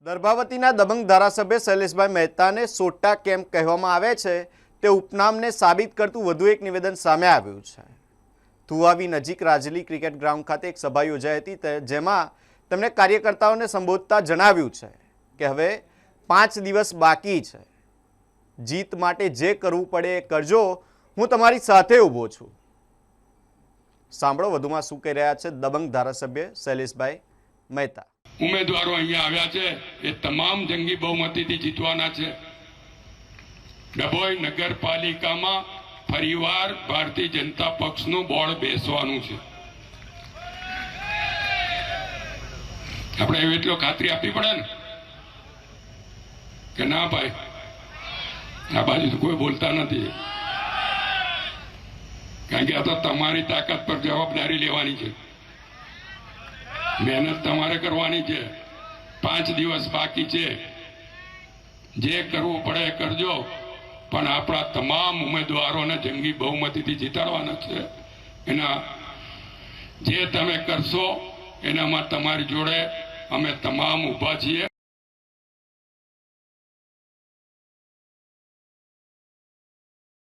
દર્ભાવતીના દબંગ ધારાસભ્ય શૈલેષભાઈ મહેતાને સોટા કેમ્પ કહેવામાં આવે છે તે ઉપનામને સાબિત કરતું વધુ એક નિવેદન સામે આવ્યું છે। થુવાવી નજીક રાજલી ક્રિકેટ ગ્રાઉન્ડ ખાતે એક સભા યોજાઈ હતી, જેમાં તેમણે કાર્યકર્તાઓને સંબોધતા જણાવ્યું છે કે હવે 5 દિવસ બાકી છે, જીત માટે જે કરવું પડે એ કરજો, હું તમારી સાથે ઊભો છું। સાંભળો વધુમાં શું કહી રહ્યા છે દબંગ ધારાસભ્ય શૈલેષભાઈ મહેતા। ઉમેદવારો અહીંયા આવ્યા છે એ તમામ જંગી બહુમતીથી જીતવાના છે। ડભોઈ નગરપાલિકામાં ફરીવાર ભારતીય જનતા પક્ષનું બોર્ડ બેસવાનું છે। આપણે એટલો ખાતરી આપવી પડે ને કે ના ભાઈ, આ બાજુ તો કોઈ બોલતા નથી, કારણ કે આ તો તમારી તાકાત પર જવાબદારી લેવાની છે, મહેનત તમારે કરવાની છે। 5 દિવસ બાકી છે, જે કરવું પડે એ કરજો, પણ આપણા તમામ ઉમેદવારોને જંગી બહુમતીથી જીતાડવાના છે। એના જે તમે કરશો એનામાં તમારી જોડે અમે તમામ ઊભા છીએ।